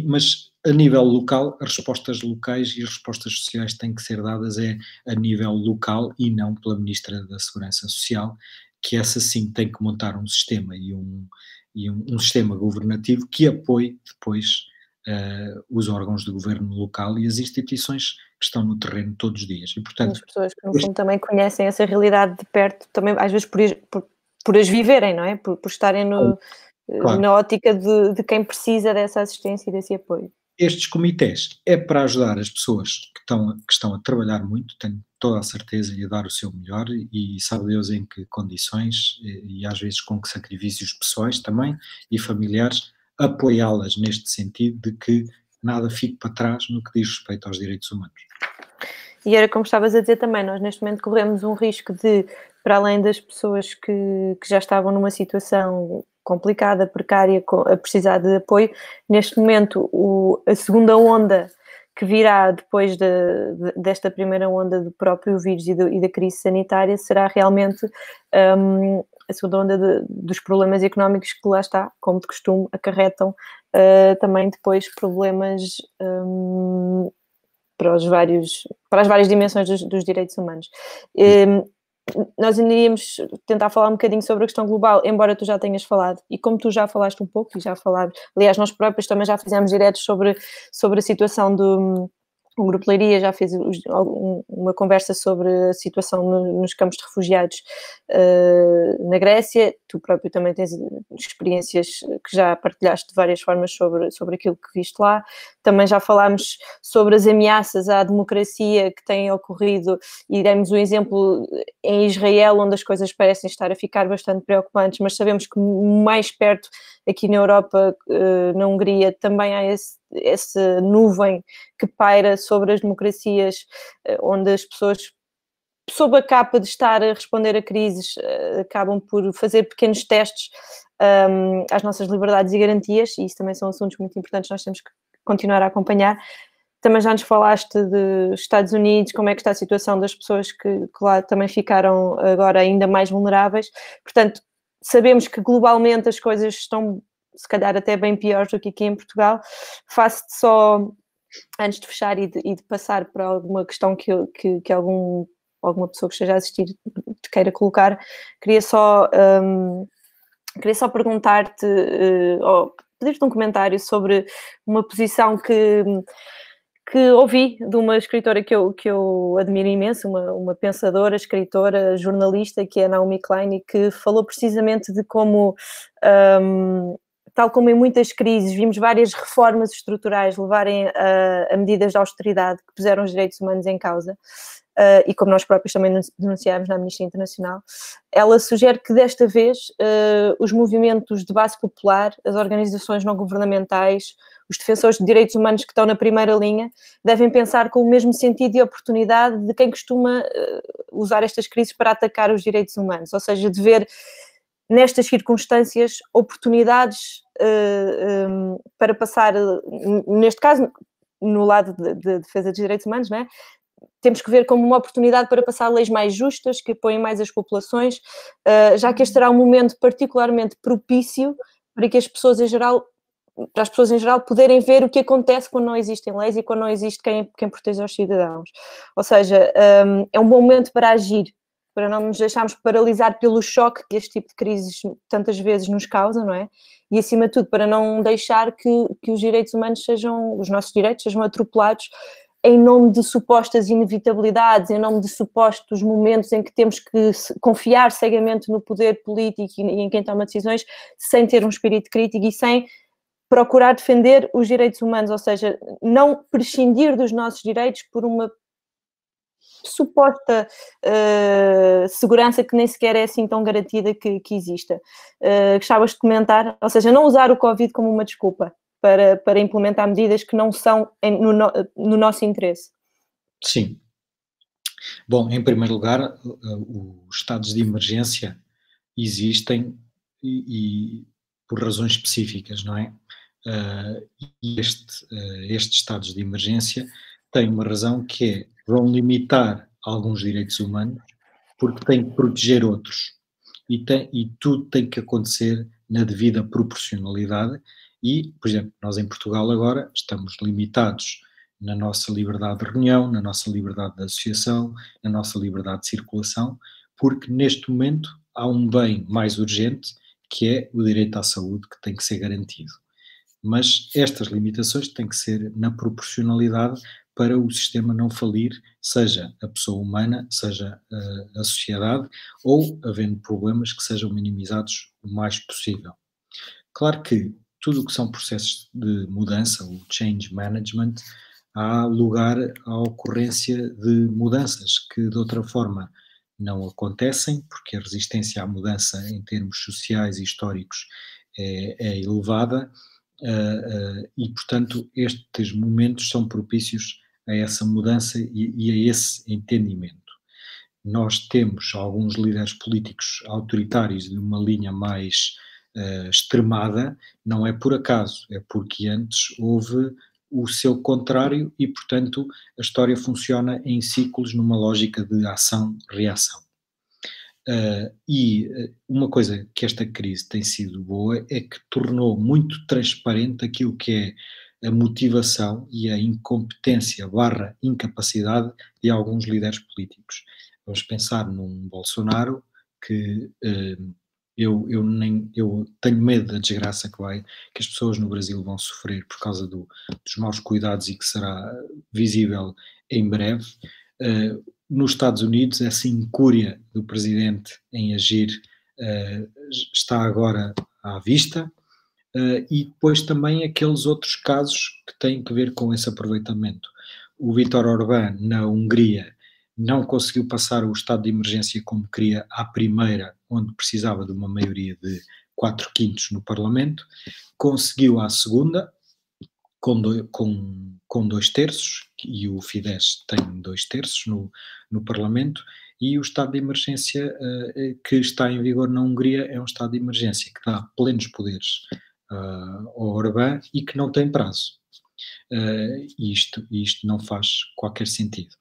mas a nível local, as respostas locais e as respostas sociais têm que ser dadas a nível local e não pela Ministra da Segurança Social, que essa sim tem que montar um sistema e um sistema governativo que apoie depois os órgãos de governo local e as instituições que estão no terreno todos os dias. E, portanto, as pessoas que no fundo também conhecem essa realidade de perto, também às vezes por as viverem, não é? Por estarem claro, na ótica de quem precisa dessa assistência e desse apoio. estes comitês é para ajudar as pessoas que estão a trabalhar muito, tenho toda a certeza, e a dar o seu melhor, e sabe Deus em que condições, e às vezes com que sacrifícios pessoais também, e familiares, apoiá-las neste sentido de que nada fique para trás no que diz respeito aos direitos humanos. E era como estavas a dizer também, nós neste momento corremos um risco de, para além das pessoas que já estavam numa situação complicada, precária, a precisar de apoio, neste momento a segunda onda que virá depois desta primeira onda do próprio vírus e da crise sanitária será realmente a segunda onda dos problemas económicos que lá está, como de costume, acarretam também depois problemas para as várias dimensões dos direitos humanos. Nós ainda íamos tentar falar um bocadinho sobre a questão global, embora tu já tenhas falado, e como tu já falaste um pouco, e já falaram, aliás, nós próprios também já fizemos diretos sobre a situação o Grupo Leiria já fez uma conversa sobre a situação nos campos de refugiados na Grécia. Tu próprio também tens experiências que já partilhaste de várias formas sobre aquilo que viste lá. Também já falámos sobre as ameaças à democracia que têm ocorrido e demos um exemplo em Israel, onde as coisas parecem estar a ficar bastante preocupantes, mas sabemos que mais perto, aqui na Europa, na Hungria, também há essa nuvem que paira sobre as democracias, onde as pessoas, sob a capa de estar a responder a crises, acabam por fazer pequenos testes às nossas liberdades e garantias, e isso também são assuntos muito importantes, nós temos que continuar a acompanhar. Também já nos falaste dos Estados Unidos, como é que está a situação das pessoas que lá também ficaram agora ainda mais vulneráveis. Portanto, sabemos que globalmente as coisas estão, se calhar, até bem piores do que aqui em Portugal. Faço-te só, antes de fechar e de passar para alguma questão que alguma pessoa que esteja a assistir te queira colocar, queria só perguntar-te, ou pedir-te um comentário sobre uma posição que ouvi de uma escritora que eu admiro imenso, uma pensadora, escritora, jornalista, que é a Naomi Klein, e que falou precisamente de como, tal como em muitas crises, vimos várias reformas estruturais levarem a medidas de austeridade que puseram os direitos humanos em causa, e como nós próprios também denunciámos na Amnistia Internacional. Ela sugere que desta vez os movimentos de base popular, as organizações não governamentais, os defensores de direitos humanos que estão na primeira linha, devem pensar com o mesmo sentido e oportunidade de quem costuma usar estas crises para atacar os direitos humanos, ou seja, de ver nestas circunstâncias oportunidades para passar, neste caso, no lado de defesa dos direitos humanos, não é? Temos que ver como uma oportunidade para passar leis mais justas, que apoiem mais as populações, já que este será um momento particularmente propício para que as pessoas em geral para as pessoas em geral poderem ver o que acontece quando não existem leis e quando não existe quem proteja os cidadãos. Ou seja, é um bom momento para agir, para não nos deixarmos paralisar pelo choque que este tipo de crises tantas vezes nos causa, não é? E, acima de tudo, para não deixar que os direitos humanos os nossos direitos sejam atropelados em nome de supostas inevitabilidades, em nome de supostos momentos em que temos que confiar cegamente no poder político e em quem toma decisões, sem ter um espírito crítico e sem procurar defender os direitos humanos, ou seja, não prescindir dos nossos direitos por uma suposta segurança que nem sequer é assim tão garantida que exista. Gostavas de comentar, ou seja, não usar o Covid como uma desculpa para implementar medidas que não são no nosso interesse. Sim. Bom, em primeiro lugar, os estados de emergência existem e por razões específicas, não é? E estes estados de emergência têm uma razão que é, vão limitar alguns direitos humanos porque têm que proteger outros. E tudo tem que acontecer na devida proporcionalidade e, por exemplo, nós em Portugal agora estamos limitados na nossa liberdade de reunião, na nossa liberdade de associação, na nossa liberdade de circulação, porque neste momento há um bem mais urgente que é o direito à saúde que tem que ser garantido. Mas estas limitações têm que ser na proporcionalidade para o sistema não falir, seja a pessoa humana, seja a sociedade, ou havendo problemas que sejam minimizados o mais possível. Claro que tudo o que são processos de mudança, o change management, há lugar à ocorrência de mudanças que de outra forma não acontecem, porque a resistência à mudança em termos sociais e históricos é elevada, e portanto estes momentos são propícios a essa mudança e a esse entendimento. Nós temos alguns líderes políticos autoritários de uma linha mais extremada, não é por acaso, é porque antes houve o seu contrário e, portanto, a história funciona em ciclos numa lógica de ação-reação. Uma coisa que esta crise tem sido boa é que tornou muito transparente aquilo que é a motivação e a incompetência barra incapacidade de alguns líderes políticos. Vamos pensar num Bolsonaro que eu tenho medo da desgraça que as pessoas no Brasil vão sofrer por causa dos maus cuidados e que será visível em breve. Nos Estados Unidos, essa incúria do presidente em agir está agora à vista, e depois também aqueles outros casos que têm que ver com esse aproveitamento. O Viktor Orbán, na Hungria, não conseguiu passar o estado de emergência como queria à primeira, onde precisava de uma maioria de 4/5 no Parlamento, conseguiu à segunda, com 2/3, e o Fidesz tem 2/3 no Parlamento, e o estado de emergência que está em vigor na Hungria é um estado de emergência que dá plenos poderes ao Orbán e que não tem prazo. Isto não faz qualquer sentido.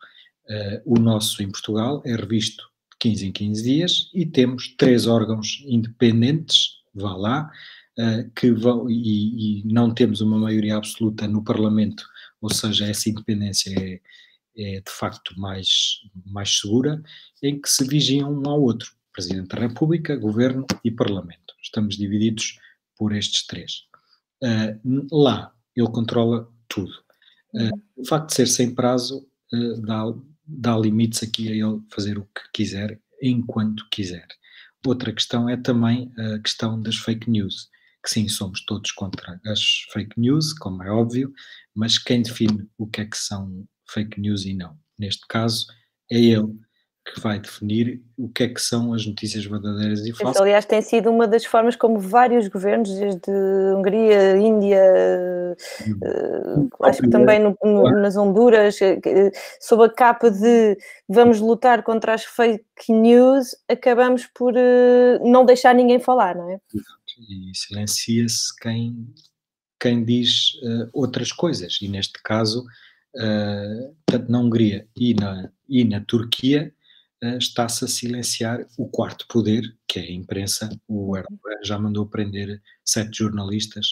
O nosso em Portugal é revisto de 15 em 15 dias e temos 3 órgãos independentes, vá lá, que vão, e não temos uma maioria absoluta no Parlamento, ou seja, essa independência é de facto mais segura, em que se vigiam um ao outro, Presidente da República, Governo e Parlamento. Estamos divididos por estes 3. Lá, ele controla tudo. O facto de ser sem prazo dá limites aqui a ele fazer o que quiser, enquanto quiser. Outra questão é também a questão das fake news, que sim, somos todos contra as fake news, como é óbvio, mas quem define o que é que são fake news e não? Neste caso, é ele que vai definir o que é que são as notícias verdadeiras e falsas. Isso, aliás, tem sido uma das formas como vários governos, desde Hungria, Índia, acho que também nas Honduras, sob a capa de vamos lutar contra as fake news, acabamos por não deixar ninguém falar, não é? E silencia-se quem diz outras coisas, e neste caso, tanto na Hungria e na Turquia, está-se a silenciar o quarto poder, que é a imprensa. O Erdogan já mandou prender 7 jornalistas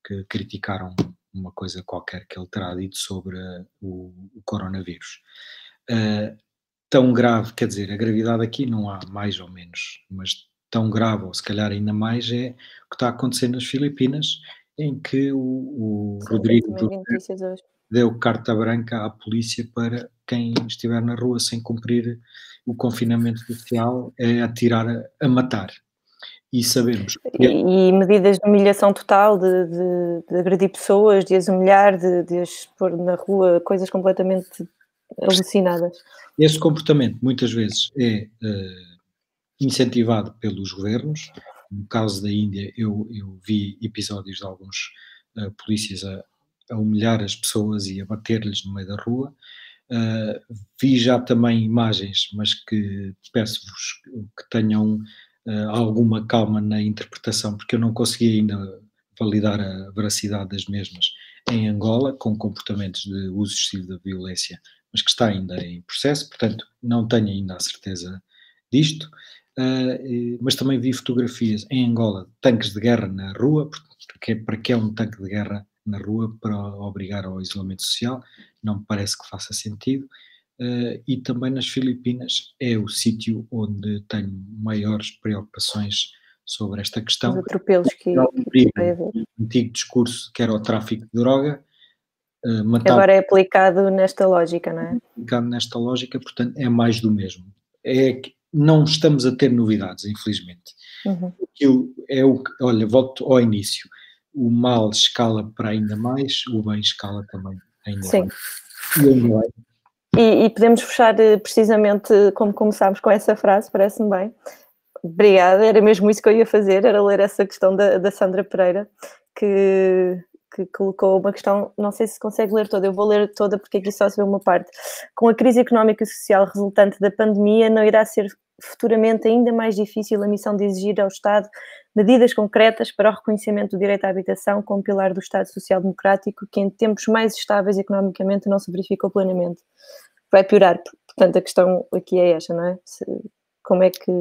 que criticaram uma coisa qualquer que ele terá dito sobre o coronavírus. Tão grave, quer dizer, a gravidade aqui não há mais ou menos, mas tão grave, ou se calhar ainda mais, é o que está acontecendo nas Filipinas, em que o Sim, Rodrigo também vi Duterte notícias hoje. deu carta branca à polícia para quem estiver na rua sem cumprir o confinamento social é atirar a matar. E sabemos que E medidas de humilhação total, de agredir pessoas, de as humilhar, de as pôr na rua, coisas completamente alucinadas. esse comportamento muitas vezes é incentivado pelos governos. No caso da Índia, eu vi episódios de alguns polícias a humilhar as pessoas e a bater-lhes no meio da rua. Vi já também imagens, mas que peço-vos que tenham alguma calma na interpretação, porque eu não consegui ainda validar a veracidade das mesmas em Angola, com comportamentos de uso excessivo da violência, mas que está ainda em processo, portanto não tenho ainda a certeza disto. Mas também vi fotografias em Angola, tanques de guerra na rua, porque para que é um tanque de guerra na rua? Para obrigar ao isolamento social, não me parece que faça sentido. E também nas Filipinas é o sítio onde tenho maiores preocupações sobre esta Os questão. atropelos Já que ouvi vai haver. um antigo discurso que era o tráfico de droga, matar Agora é aplicado nesta lógica, não é? nesta lógica, portanto é mais do mesmo. É que não estamos a ter novidades, infelizmente. Uhum. Aquilo é o que, olha, volto ao início, o mal escala para ainda mais, o bem escala também ainda Sim. mais. E ainda bem. E podemos fechar precisamente como começámos com essa frase, parece-me bem. Obrigada, era mesmo isso que eu ia fazer, era ler essa questão da Sandra Pereira, que colocou uma questão, não sei se consegue ler toda, eu vou ler toda porque aqui só se vê uma parte. Com a crise económica e social resultante da pandemia, não irá ser futuramente ainda mais difícil a missão de exigir ao Estado medidas concretas para o reconhecimento do direito à habitação como pilar do Estado Social Democrático, que em tempos mais estáveis economicamente não se verificou plenamente. Vai piorar, portanto a questão aqui é esta, não é? Como é que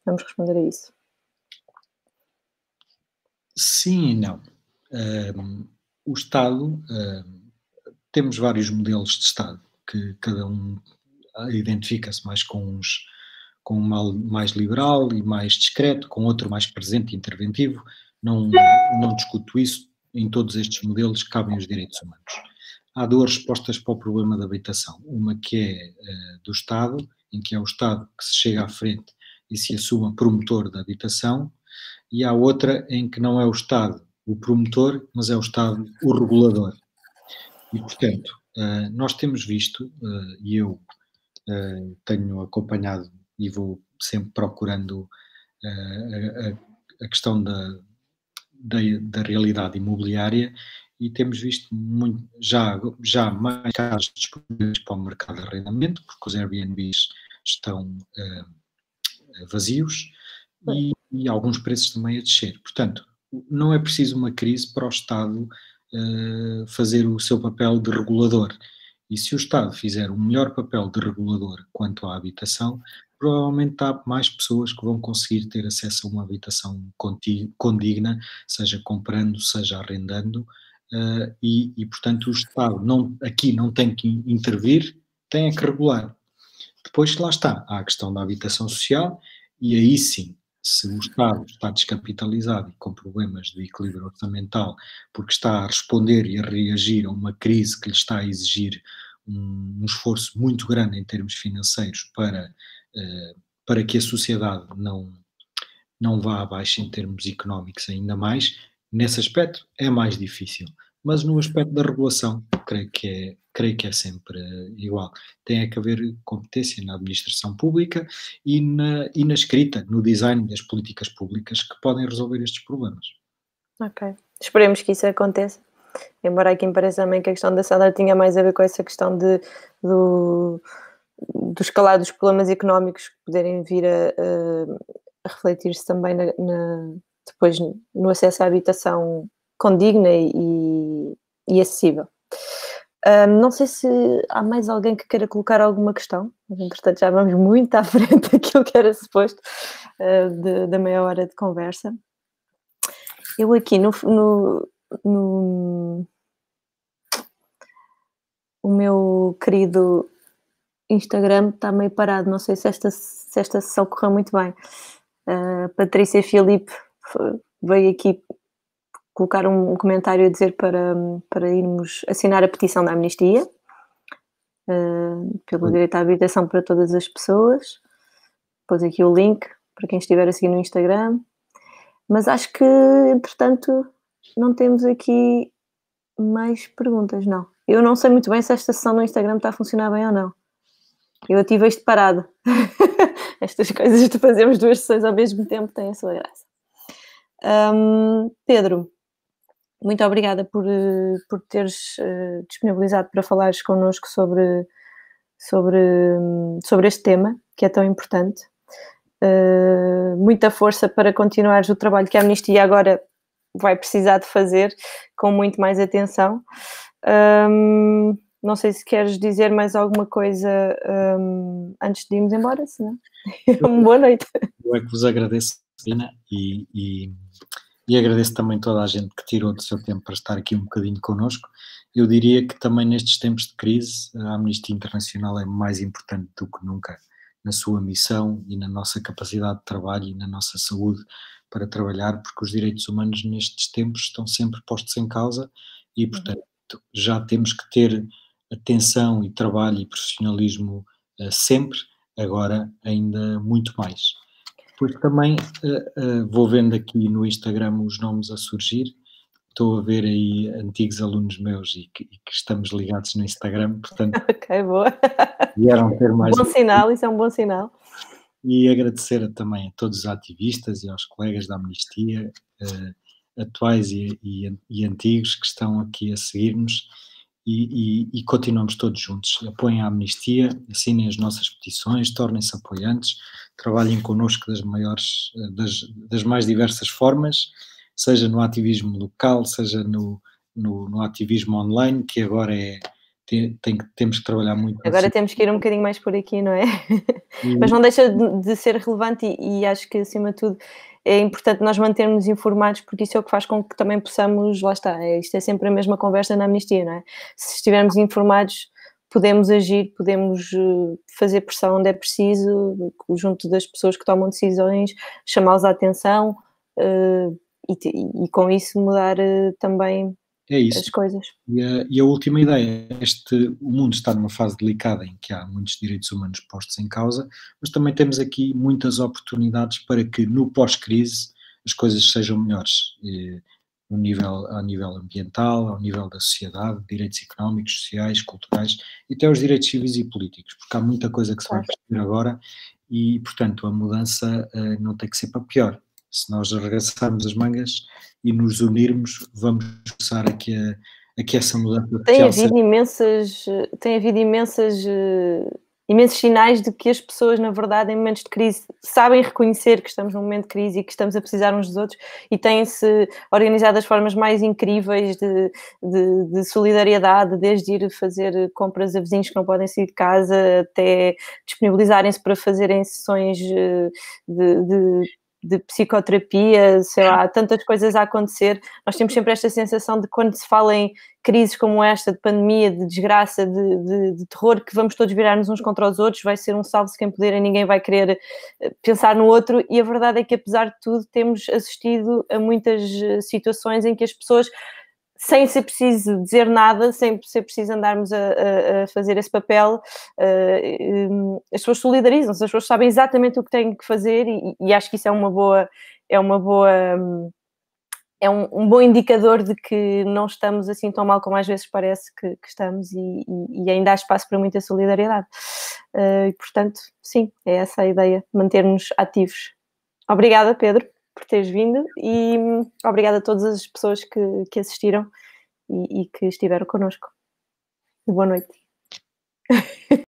vamos responder a isso? Sim e não. O Estado, temos vários modelos de Estado, que cada um identifica-se mais com um mal mais liberal e mais discreto, com outro mais presente e interventivo. Não discuto isso. Em todos estes modelos cabem os direitos humanos. Há duas respostas para o problema da habitação. Uma que é do Estado, em que é o Estado que se chega à frente e se assume promotor da habitação, e há outra em que não é o Estado o promotor, mas é o Estado o regulador. E, portanto, nós temos visto, e eu tenho acompanhado e vou sempre procurando a questão da realidade imobiliária, e temos visto muito, já mais casos disponíveis para o mercado de arrendamento, porque os Airbnbs estão vazios e alguns preços também a descer. Portanto, não é preciso uma crise para o Estado fazer o seu papel de regulador. E se o Estado fizer o melhor papel de regulador quanto à habitação, provavelmente há mais pessoas que vão conseguir ter acesso a uma habitação condigna, seja comprando, seja arrendando, e portanto o Estado aqui não tem que intervir, tem é que regular. Depois, lá está, há a questão da habitação social, e aí sim, se o Estado está descapitalizado e com problemas de equilíbrio orçamental, porque está a responder e a reagir a uma crise que lhe está a exigir um esforço muito grande em termos financeiros para que a sociedade não vá abaixo em termos económicos ainda mais, nesse aspecto é mais difícil. Mas no aspecto da regulação, creio que é sempre igual. Tem que haver competência na administração pública e na escrita, no design das políticas públicas que podem resolver estes problemas. Ok, esperemos que isso aconteça. Embora aqui me pareça também que a questão da Sandra tinha mais a ver com essa questão do escalar dos problemas económicos que poderem vir a refletir-se também depois no acesso à habitação condigna e acessível. Não sei se há mais alguém que queira colocar alguma questão, mas entretanto já vamos muito à frente daquilo que era suposto da meia hora de conversa. Eu aqui O meu querido Instagram está meio parado, não sei se esta sessão correu muito bem. Patrícia Filipe veio aqui colocar um comentário a dizer para irmos assinar a petição da amnistia, pelo direito à habitação para todas as pessoas. Pôs aqui o link para quem estiver a seguir no Instagram. Mas acho que, entretanto, não temos aqui mais perguntas, não. Eu não sei muito bem se esta sessão no Instagram está a funcionar bem ou não. Eu ativo isto parado. Estas coisas de fazermos 2 sessões ao mesmo tempo têm a sua graça. Pedro, muito obrigada por teres disponibilizado para falares connosco sobre este tema, que é tão importante. Muita força para continuares o trabalho que a Amnistia agora vai precisar de fazer, com muito mais atenção. Não sei se queres dizer mais alguma coisa antes de irmos embora, senão... Uma boa noite. Eu é que vos agradeço, Dina, e agradeço também toda a gente que tirou do seu tempo para estar aqui um bocadinho connosco. Eu diria que também nestes tempos de crise, a Amnistia Internacional é mais importante do que nunca na sua missão e na nossa capacidade de trabalho e na nossa saúde para trabalhar, porque os direitos humanos nestes tempos estão sempre postos em causa e, portanto, já temos que ter atenção e trabalho e profissionalismo sempre, agora ainda muito mais. Depois também vou vendo aqui no Instagram os nomes a surgir, estou a ver aí antigos alunos meus e que estamos ligados no Instagram, portanto... Ok, boa. Vieram ter mais... Bom sinal, isso é um bom sinal. E agradecer também a todos os ativistas e aos colegas da Amnistia, atuais e antigos, que estão aqui a seguir-nos e continuamos todos juntos. Apoiem a Amnistia, assinem as nossas petições, tornem-se apoiantes, trabalhem connosco das mais diversas formas, seja no ativismo local, seja no ativismo online, que agora temos que trabalhar muito. Agora temos que ir um bocadinho mais por aqui, não é? Mas não deixa de ser relevante e acho que, acima de tudo, é importante nós mantermos informados, porque isso é o que faz com que também possamos, lá está, isto é sempre a mesma conversa na Amnistia, não é? Se estivermos informados, podemos agir, podemos fazer pressão onde é preciso, junto das pessoas que tomam decisões, chamá-los à atenção e com isso mudar também as coisas. E a última ideia, o mundo está numa fase delicada em que há muitos direitos humanos postos em causa, mas também temos aqui muitas oportunidades para que no pós-crise as coisas sejam melhores, ao nível ambiental, ao nível da sociedade, direitos económicos, sociais, culturais e até os direitos civis e políticos, porque há muita coisa que se vai perceber agora e, portanto, a mudança não tem que ser para pior. Se nós arregaçarmos as mangas e nos unirmos, vamos começar aqui essa mudança. Tem havido imensos sinais de que as pessoas, na verdade, em momentos de crise, sabem reconhecer que estamos num momento de crise e que estamos a precisar uns dos outros e têm-se organizado as formas mais incríveis de solidariedade, desde ir fazer compras a vizinhos que não podem sair de casa, até disponibilizarem-se para fazerem sessões de psicoterapia, sei lá, há tantas coisas a acontecer. Nós temos sempre esta sensação de quando se fala em crises como esta, de pandemia, de desgraça, de terror, que vamos todos virar-nos uns contra os outros, vai ser um salve-se quem puder e ninguém vai querer pensar no outro, e a verdade é que, apesar de tudo, temos assistido a muitas situações em que as pessoas, sem ser preciso dizer nada, sem ser preciso andarmos a fazer esse papel, as pessoas solidarizam-se, as pessoas sabem exatamente o que têm que fazer e acho que isso é um bom indicador de que não estamos assim tão mal como às vezes parece que estamos e ainda há espaço para muita solidariedade. E, portanto, sim, é essa a ideia, manter-nos ativos. Obrigada, Pedro, por teres vindo e obrigada a todas as pessoas que assistiram e que estiveram connosco. Boa noite.